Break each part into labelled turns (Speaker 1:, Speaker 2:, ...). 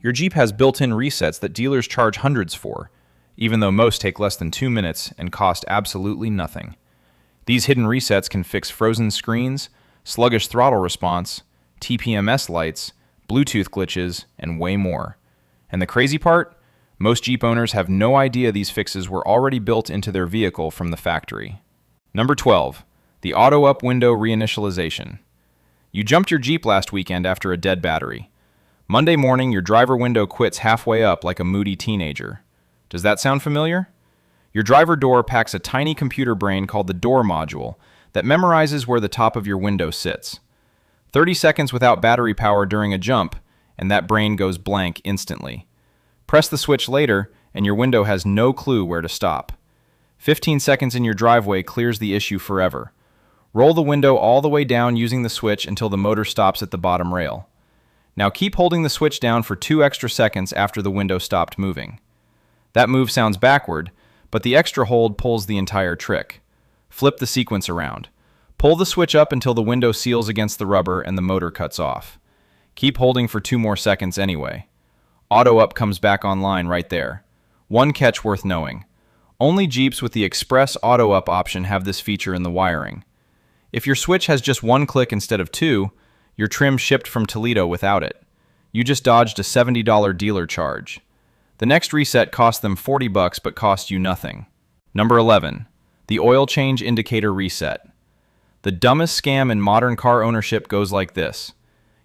Speaker 1: Your Jeep has built-in resets that dealers charge hundreds for, even though most take less than 2 minutes and cost absolutely nothing. These hidden resets can fix frozen screens, sluggish throttle response, TPMS lights, Bluetooth glitches, and way more. And the crazy part? Most Jeep owners have no idea these fixes were already built into their vehicle from the factory. Number 12. The auto-up window reinitialization. You jumped your Jeep last weekend after a dead battery. Monday morning, your driver window quits halfway up like a moody teenager. Does that sound familiar? Your driver door packs a tiny computer brain called the door module that memorizes where the top of your window sits. 30 seconds without battery power during a jump, and that brain goes blank instantly. Press the switch later, and your window has no clue where to stop. 15 seconds in your driveway clears the issue forever. Roll the window all the way down using the switch until the motor stops at the bottom rail. Now keep holding the switch down for 2 extra seconds after the window stopped moving. That move sounds backward, but the extra hold pulls the entire trick. Flip the sequence around. Pull the switch up until the window seals against the rubber and the motor cuts off. Keep holding for 2 more seconds anyway. Auto Up comes back online right there. One catch worth knowing. Only Jeeps with the Express Auto Up option have this feature in the wiring. If your switch has just 1 click instead of 2, your trim shipped from Toledo without it. You just dodged a $70 dealer charge. The next reset cost them $40 but cost you nothing. Number 11. The oil change indicator reset. The dumbest scam in modern car ownership goes like this.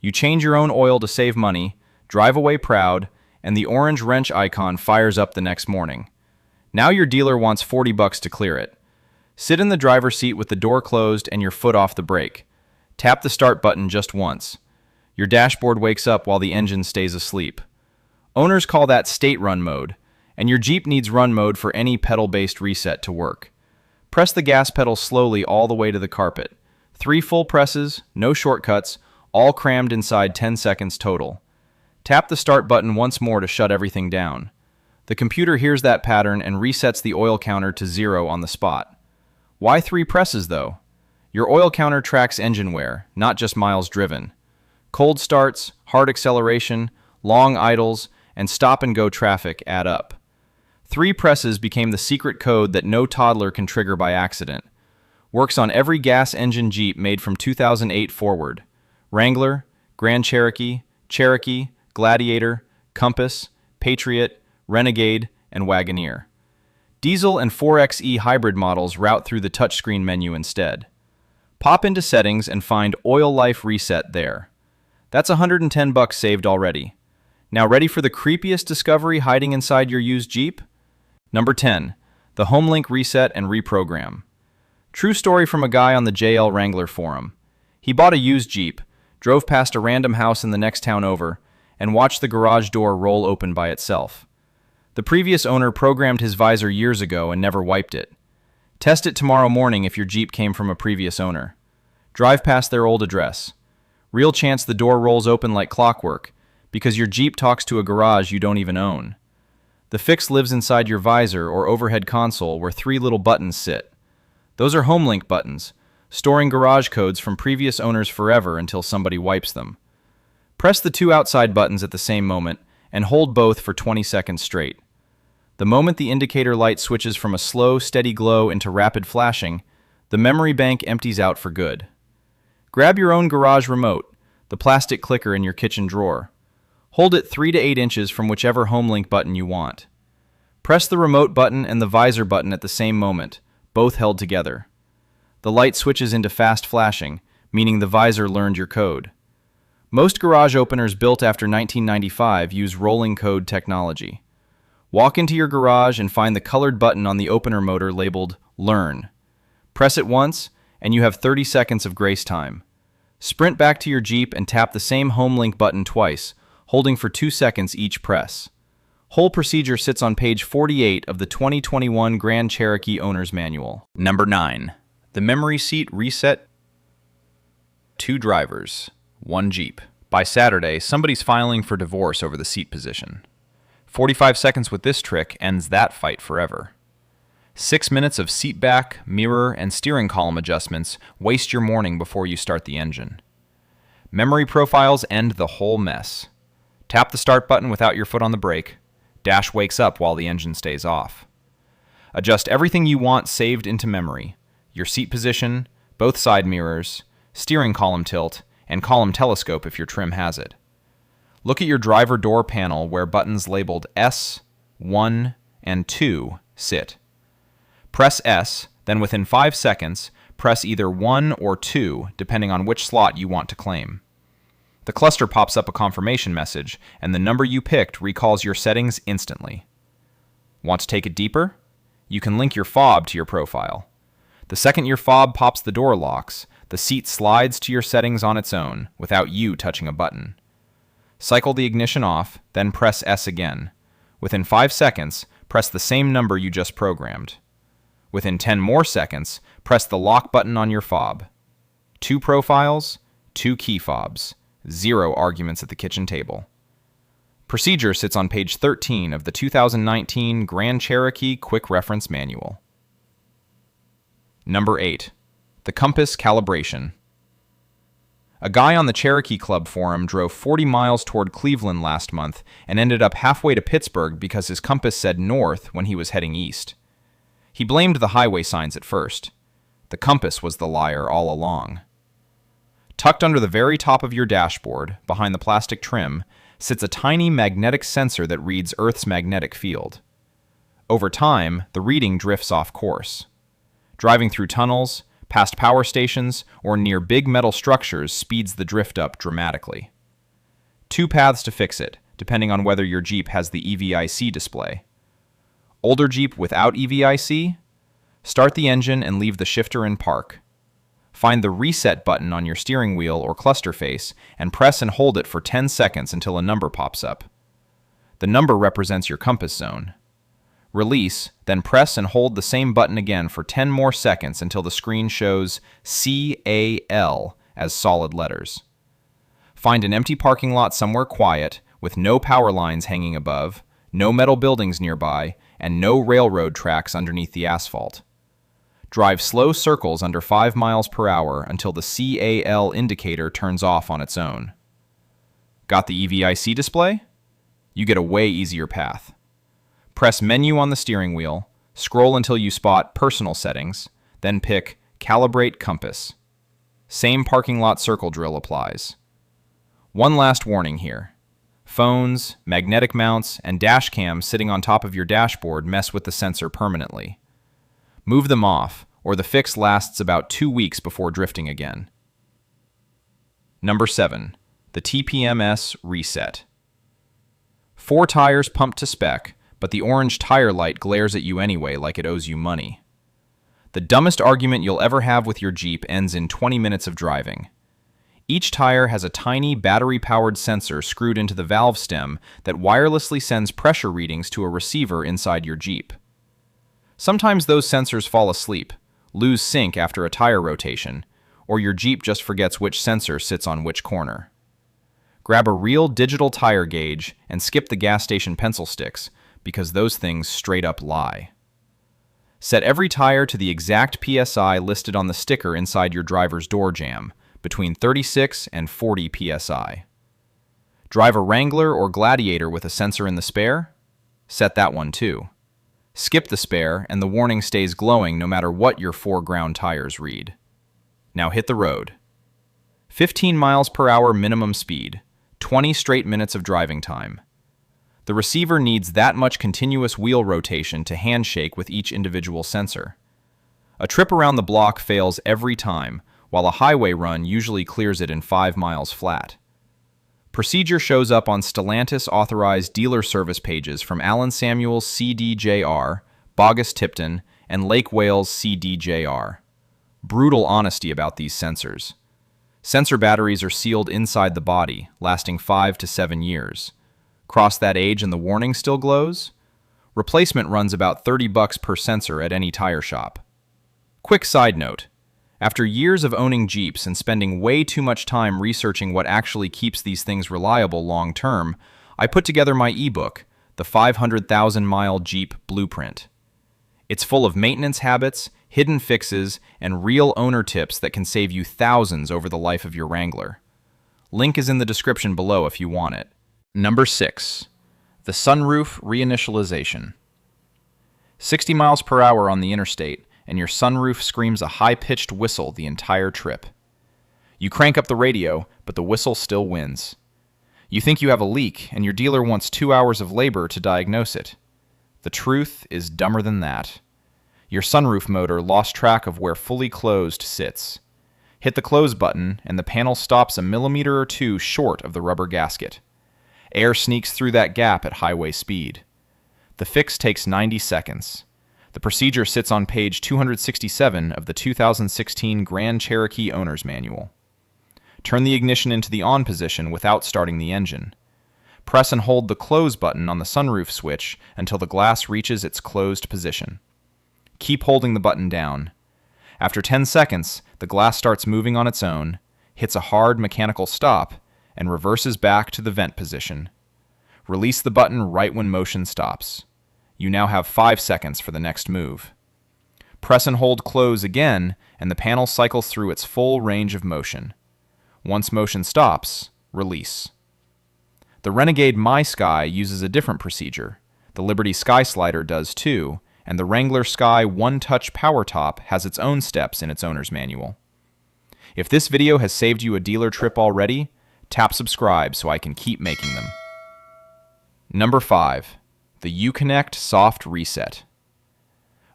Speaker 1: You change your own oil to save money, drive away proud, and the orange wrench icon fires up the next morning. Now your dealer wants $40 to clear it. Sit in the driver's seat with the door closed and your foot off the brake. Tap the start button just once. Your dashboard wakes up while the engine stays asleep. Owners call that state run mode, and your Jeep needs run mode for any pedal-based reset to work. Press the gas pedal slowly all the way to the carpet. 3 full presses, no shortcuts, all crammed inside 10 seconds total. Tap the start button once more to shut everything down. The computer hears that pattern and resets the oil counter to 0 on the spot. Why 3 presses though? Your oil counter tracks engine wear, not just miles driven. Cold starts, hard acceleration, long idles, and stop-and-go traffic add up. 3 presses became the secret code that no toddler can trigger by accident. Works on every gas engine Jeep made from 2008 forward. Wrangler, Grand Cherokee, Cherokee, Gladiator, Compass, Patriot, Renegade, and Wagoneer. Diesel and 4xe hybrid models route through the touchscreen menu instead. Pop into settings and find Oil Life Reset there. That's $110 saved already. Now ready for the creepiest discovery hiding inside your used Jeep? Number 10. The HomeLink Reset and Reprogram. True story from a guy on the JL Wrangler forum. He bought a used Jeep, drove past a random house in the next town over, and watched the garage door roll open by itself. The previous owner programmed his visor years ago and never wiped it. Test it tomorrow morning if your Jeep came from a previous owner. Drive past their old address. Real chance the door rolls open like clockwork, because your Jeep talks to a garage you don't even own. The fix lives inside your visor or overhead console where 3 little buttons sit. Those are HomeLink buttons, storing garage codes from previous owners forever until somebody wipes them. Press the 2 outside buttons at the same moment and hold both for 20 seconds straight. The moment the indicator light switches from a slow, steady glow into rapid flashing, the memory bank empties out for good. Grab your own garage remote, the plastic clicker in your kitchen drawer. Hold it 3 to 8 inches from whichever HomeLink button you want. Press the remote button and the visor button at the same moment, both held together. The light switches into fast flashing, meaning the visor learned your code. Most garage openers built after 1995 use rolling code technology. Walk into your garage and find the colored button on the opener motor labeled Learn. Press it once, and you have 30 seconds of grace time. Sprint back to your Jeep and tap the same HomeLink button twice, holding for 2 seconds each press. Whole procedure sits on page 48 of the 2021 Grand Cherokee Owner's Manual. Number 9. The Memory Seat Reset. 2 drivers, 1 Jeep. By Saturday, somebody's filing for divorce over the seat position. 45 seconds with this trick ends that fight forever. 6 minutes of seat back, mirror, and steering column adjustments waste your morning before you start the engine. Memory profiles end the whole mess. Tap the start button without your foot on the brake. Dash wakes up while the engine stays off. Adjust everything you want saved into memory: your seat position, both side mirrors, steering column tilt, and column telescope if your trim has it. Look at your driver door panel where buttons labeled S, 1, and 2 sit. Press S, then within 5 seconds, press either 1 or 2 depending on which slot you want to claim. The cluster pops up a confirmation message, and the number you picked recalls your settings instantly. Want to take it deeper? You can link your fob to your profile. The second your fob pops the door locks, the seat slides to your settings on its own without you touching a button. Cycle the ignition off, then press S again. Within 5 seconds, press the same number you just programmed. Within 10 more seconds, press the lock button on your fob. 2 profiles, 2 key fobs, 0 arguments at the kitchen table. Procedure sits on page 13 of the 2019 Grand Cherokee Quick Reference Manual. Number 8. The compass calibration. A guy on the Cherokee Club forum drove 40 miles toward Cleveland last month and ended up halfway to Pittsburgh because his compass said north when he was heading east. He blamed the highway signs at first. The compass was the liar all along. Tucked under the very top of your dashboard, behind the plastic trim, sits a tiny magnetic sensor that reads Earth's magnetic field. Over time, the reading drifts off course. Driving through tunnels, past power stations, or near big metal structures speeds the drift up dramatically. 2 paths to fix it, depending on whether your Jeep has the EVIC display. Older Jeep without EVIC? Start the engine and leave the shifter in park. Find the reset button on your steering wheel or cluster face and press and hold it for 10 seconds until a number pops up. The number represents your compass zone. Release, then press and hold the same button again for 10 more seconds until the screen shows CAL as solid letters. Find an empty parking lot somewhere quiet, with no power lines hanging above, no metal buildings nearby, and no railroad tracks underneath the asphalt. Drive slow circles under 5 miles per hour until the CAL indicator turns off on its own. Got the EVIC display? You get a way easier path. Press Menu on the steering wheel, scroll until you spot Personal Settings, then pick Calibrate Compass. Same parking lot circle drill applies. One last warning here. Phones, magnetic mounts, and dash cams sitting on top of your dashboard mess with the sensor permanently. Move them off, or the fix lasts about 2 weeks before drifting again. Number 7. The TPMS reset. 4 tires pumped to spec, but the orange tire light glares at you anyway like it owes you money. The dumbest argument you'll ever have with your Jeep ends in 20 minutes of driving. Each tire has a tiny battery-powered sensor screwed into the valve stem that wirelessly sends pressure readings to a receiver inside your Jeep. Sometimes those sensors fall asleep, lose sync after a tire rotation, or your Jeep just forgets which sensor sits on which corner. Grab a real digital tire gauge and skip the gas station pencil sticks, because those things straight up lie. Set every tire to the exact PSI listed on the sticker inside your driver's door jamb, between 36 and 40 PSI. Drive a Wrangler or Gladiator with a sensor in the spare? Set that one too. Skip the spare, and the warning stays glowing no matter what your 4 ground tires read. Now hit the road. 15 miles per hour minimum speed, 20 straight minutes of driving time. The receiver needs that much continuous wheel rotation to handshake with each individual sensor. A trip around the block fails every time, while a highway run usually clears it in 5 miles flat. Procedure shows up on Stellantis authorized dealer service pages from Allen Samuels CDJR, Bogus Tipton, and Lake Wales CDJR. Brutal honesty about these sensors. Sensor batteries are sealed inside the body, lasting 5 to 7 years. Cross that age and the warning still glows? Replacement runs about $30 per sensor at any tire shop. Quick side note. After years of owning Jeeps and spending way too much time researching what actually keeps these things reliable long-term, I put together my ebook, The 500,000-Mile Jeep Blueprint. It's full of maintenance habits, hidden fixes, and real owner tips that can save you thousands over the life of your Wrangler. Link is in the description below if you want it. Number 6. The Sunroof reinitialization. 60 miles per hour on the interstate, and your sunroof screams a high-pitched whistle the entire trip. You crank up the radio, but the whistle still wins. You think you have a leak, and your dealer wants 2 hours of labor to diagnose it. The truth is dumber than that. Your sunroof motor lost track of where fully closed sits. Hit the close button, and the panel stops a millimeter or two short of the rubber gasket. Air sneaks through that gap at highway speed. The fix takes 90 seconds. The procedure sits on page 267 of the 2016 Grand Cherokee Owner's Manual. Turn the ignition into the on position without starting the engine. Press and hold the close button on the sunroof switch until the glass reaches its closed position. Keep holding the button down. After 10 seconds, the glass starts moving on its own, hits a hard mechanical stop, and reverses back to the vent position. Release the button right when motion stops. You now have 5 seconds for the next move. Press and hold close again, and the panel cycles through its full range of motion. Once motion stops, release. The Renegade My Sky uses a different procedure. The Liberty Sky Slider does too, and the Wrangler Sky One Touch Power Top has its own steps in its owner's manual. If this video has saved you a dealer trip already, tap subscribe so I can keep making them. Number 5. The Uconnect Soft Reset.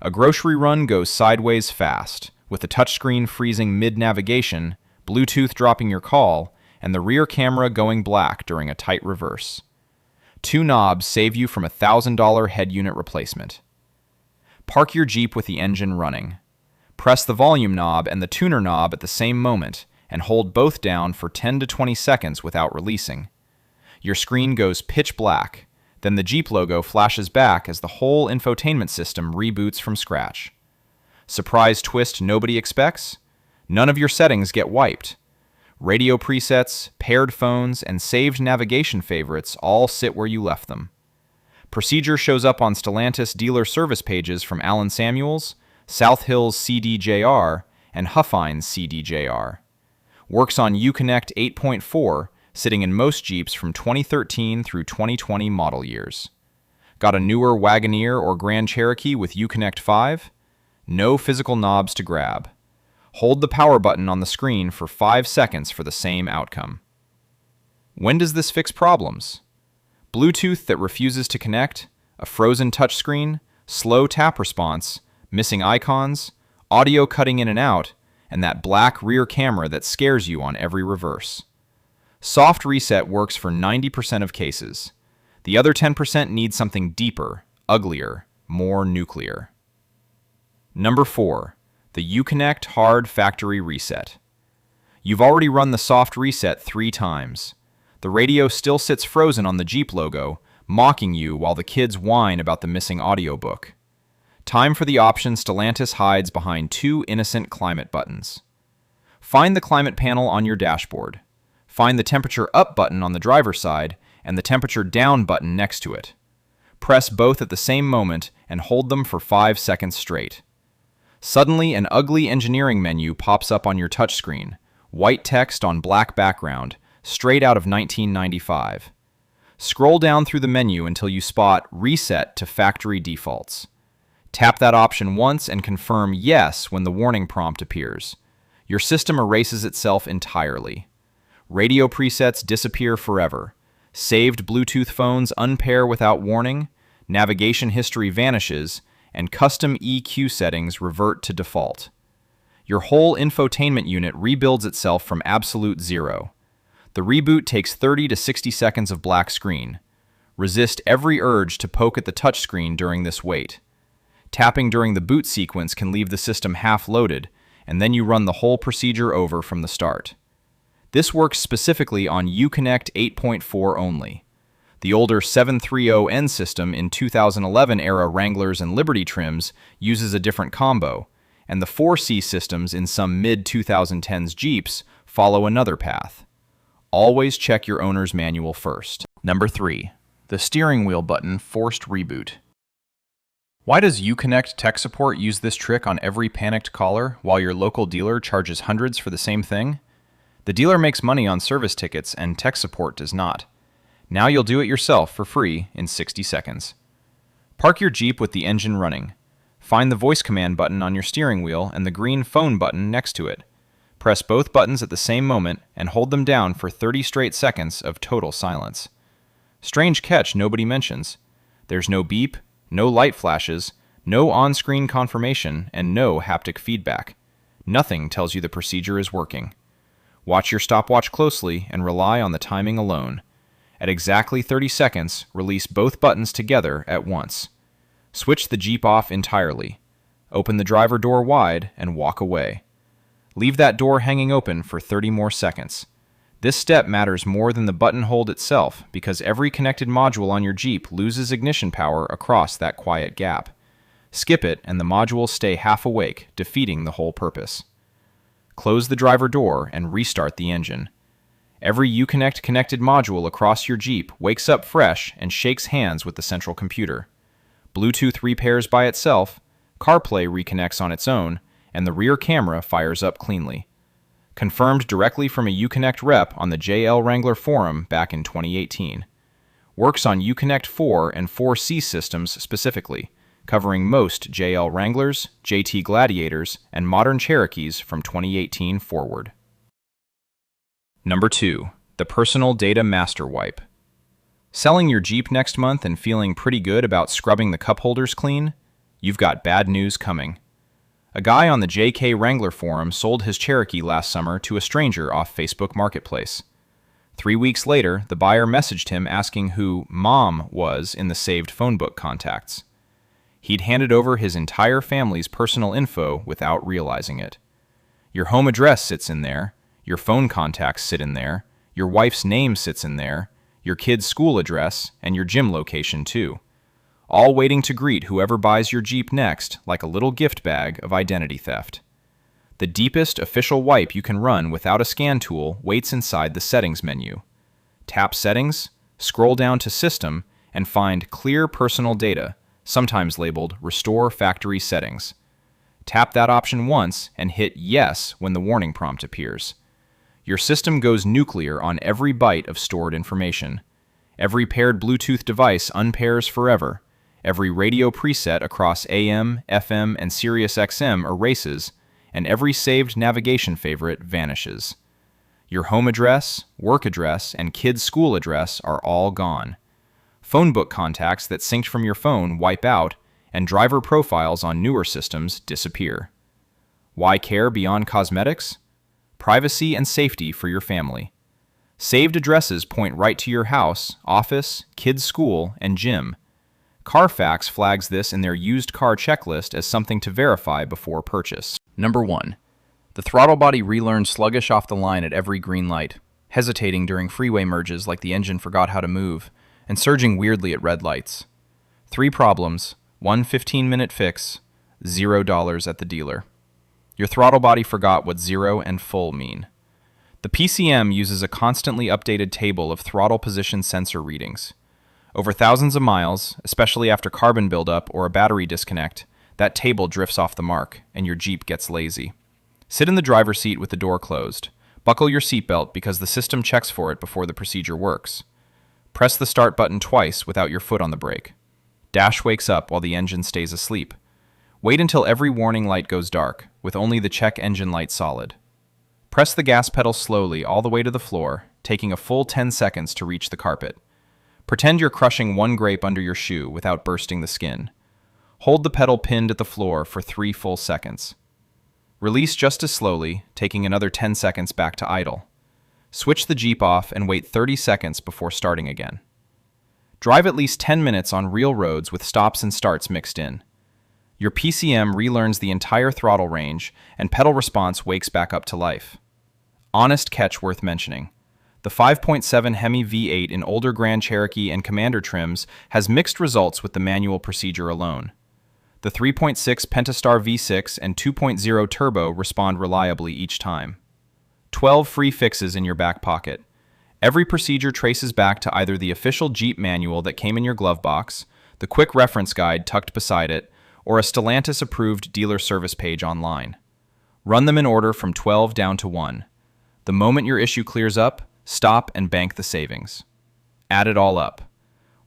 Speaker 1: A grocery run goes sideways fast, with the touchscreen freezing mid-navigation, Bluetooth dropping your call, and the rear camera going black during a tight reverse. 2 knobs save you from a $1,000 head unit replacement. Park your Jeep with the engine running. Press the volume knob and the tuner knob at the same moment, and hold both down for 10 to 20 seconds without releasing. Your screen goes pitch black. Then the Jeep logo flashes back as the whole infotainment system reboots from scratch. Surprise twist nobody expects? None of your settings get wiped. Radio presets, paired phones, and saved navigation favorites all sit where you left them. Procedure shows up on Stellantis dealer service pages from Allen Samuels, South Hills CDJR, and Huffines CDJR. Works on Uconnect 8.4, sitting in most Jeeps from 2013 through 2020 model years. Got a newer Wagoneer or Grand Cherokee with Uconnect 5? No physical knobs to grab. Hold the power button on the screen for 5 seconds for the same outcome. When does this fix problems? Bluetooth that refuses to connect, a frozen touchscreen, slow tap response, missing icons, audio cutting in and out, and that black rear camera that scares you on every reverse. Soft reset works for 90% of cases. The other 10% need something deeper, uglier, more nuclear. Number 4. The Uconnect Hard Factory Reset. You've already run the soft reset 3 times. The radio still sits frozen on the Jeep logo, mocking you while the kids whine about the missing audiobook. Time for the option Stellantis hides behind 2 innocent climate buttons. Find the climate panel on your dashboard. Find the temperature up button on the driver's side and the temperature down button next to it. Press both at the same moment and hold them for 5 seconds straight. Suddenly, an ugly engineering menu pops up on your touchscreen, white text on black background, straight out of 1995. Scroll down through the menu until you spot Reset to Factory Defaults. Tap that option once and confirm Yes when the warning prompt appears. Your system erases itself entirely. Radio presets disappear forever. Saved Bluetooth phones unpair without warning, navigation history vanishes, and custom EQ settings revert to default. Your whole infotainment unit rebuilds itself from absolute zero. The reboot takes 30 to 60 seconds of black screen. Resist every urge to poke at the touchscreen during this wait. Tapping during the boot sequence can leave the system half-loaded, and then you run the whole procedure over from the start. This works specifically on Uconnect 8.4 only. The older 730N system in 2011-era Wranglers and Liberty trims uses a different combo, and the 4C systems in some mid-2010s Jeeps follow another path. Always check your owner's manual first. Number 3. The steering wheel button forced reboot. Why does Uconnect tech support use this trick on every panicked caller while your local dealer charges hundreds for the same thing? The dealer makes money on service tickets and tech support does not. Now you'll do it yourself for free in 60 seconds. Park your Jeep with the engine running. Find the voice command button on your steering wheel and the green phone button next to it. Press both buttons at the same moment and hold them down for 30 straight seconds of total silence. Strange catch nobody mentions. There's no beep, no light flashes, no on-screen confirmation, and no haptic feedback. Nothing tells you the procedure is working. Watch your stopwatch closely and rely on the timing alone. At exactly 30 seconds, release both buttons together at once. Switch the Jeep off entirely. Open the driver door wide and walk away. Leave that door hanging open for 30 more seconds. This step matters more than the button hold itself because every connected module on your Jeep loses ignition power across that quiet gap. Skip it and the modules stay half awake, defeating the whole purpose. Close the driver door and restart the engine. Every Uconnect connected module across your Jeep wakes up fresh and shakes hands with the central computer. Bluetooth repairs by itself, CarPlay reconnects on its own, and the rear camera fires up cleanly. Confirmed directly from a Uconnect rep on the JL Wrangler forum back in 2018. Works on Uconnect 4 and 4C systems specifically, covering most JL Wranglers, JT Gladiators, and modern Cherokees from 2018 forward. Number 2. The Personal Data Master Wipe. Selling your Jeep next month and feeling pretty good about scrubbing the cup holders clean? You've got bad news coming. A guy on the JK Wrangler forum sold his Cherokee last summer to a stranger off Facebook Marketplace. 3 weeks later, the buyer messaged him asking who Mom was in the saved phone book contacts. He'd handed over his entire family's personal info without realizing it. Your home address sits in there, your phone contacts sit in there, your wife's name sits in there, your kid's school address, and your gym location too. All waiting to greet whoever buys your Jeep next like a little gift bag of identity theft. The deepest official wipe you can run without a scan tool waits inside the Settings menu. Tap Settings, scroll down to System, and find Clear Personal Data, sometimes labeled Restore Factory Settings. Tap that option once and hit Yes when the warning prompt appears. Your system goes nuclear on every byte of stored information. Every paired Bluetooth device unpairs forever. Every radio preset across AM, FM, and Sirius XM erases, and every saved navigation favorite vanishes. Your home address, work address, and kid's school address are all gone. Phone book contacts that synced from your phone wipe out, and driver profiles on newer systems disappear. Why care beyond cosmetics? Privacy and safety for your family. Saved addresses point right to your house, office, kid's school, and gym. Carfax flags this in their used car checklist as something to verify before purchase. Number 1. The throttle body relearned sluggish off the line at every green light, hesitating during freeway merges like the engine forgot how to move, and surging weirdly at red lights. 3 problems, 1 15-minute fix, $0 at the dealer. Your throttle body forgot what 0 and full mean. The PCM uses a constantly updated table of throttle position sensor readings. Over thousands of miles, especially after carbon buildup or a battery disconnect, that table drifts off the mark, and your Jeep gets lazy. Sit in the driver's seat with the door closed. Buckle your seatbelt because the system checks for it before the procedure works. Press the start button twice without your foot on the brake. Dash wakes up while the engine stays asleep. Wait until every warning light goes dark, with only the check engine light solid. Press the gas pedal slowly all the way to the floor, taking a full 10 seconds to reach the carpet. Pretend you're crushing 1 grape under your shoe without bursting the skin. Hold the pedal pinned at the floor for 3 full seconds. Release just as slowly, taking another 10 seconds back to idle. Switch the Jeep off and wait 30 seconds before starting again. Drive at least 10 minutes on real roads with stops and starts mixed in. Your PCM relearns the entire throttle range, and pedal response wakes back up to life. Honest catch worth mentioning. The 5.7 Hemi V8 in older Grand Cherokee and Commander trims has mixed results with the manual procedure alone. The 3.6 Pentastar V6 and 2.0 Turbo respond reliably each time. 12 free fixes in your back pocket. Every procedure traces back to either the official Jeep manual that came in your glove box, the quick reference guide tucked beside it, or a Stellantis-approved dealer service page online. Run them in order from 12 down to 1. The moment your issue clears up, stop and bank the savings. Add it all up.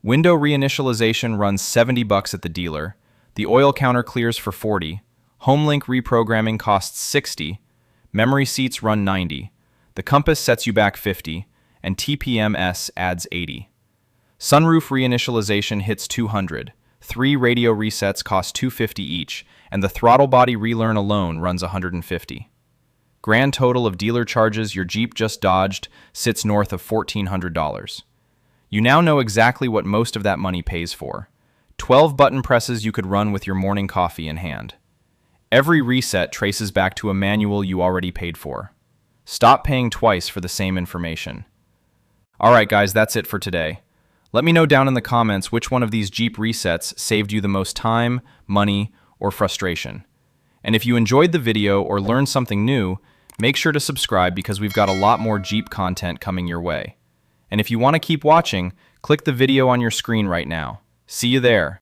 Speaker 1: Window reinitialization runs $70 at the dealer, the oil counter clears for $40, HomeLink reprogramming costs $60, memory seats run $90, the compass sets you back $50, and TPMS adds $80. Sunroof reinitialization hits $200, 3 radio resets cost $250 each, and the throttle body relearn alone runs $150. Grand total of dealer charges your Jeep just dodged sits north of $1,400. You now know exactly what most of that money pays for. 12 button presses you could run with your morning coffee in hand. Every reset traces back to a manual you already paid for. Stop paying twice for the same information. Alright guys, that's it for today. Let me know down in the comments which one of these Jeep resets saved you the most time, money, or frustration. And if you enjoyed the video or learned something new, make sure to subscribe because we've got a lot more Jeep content coming your way. And if you want to keep watching, click the video on your screen right now. See you there.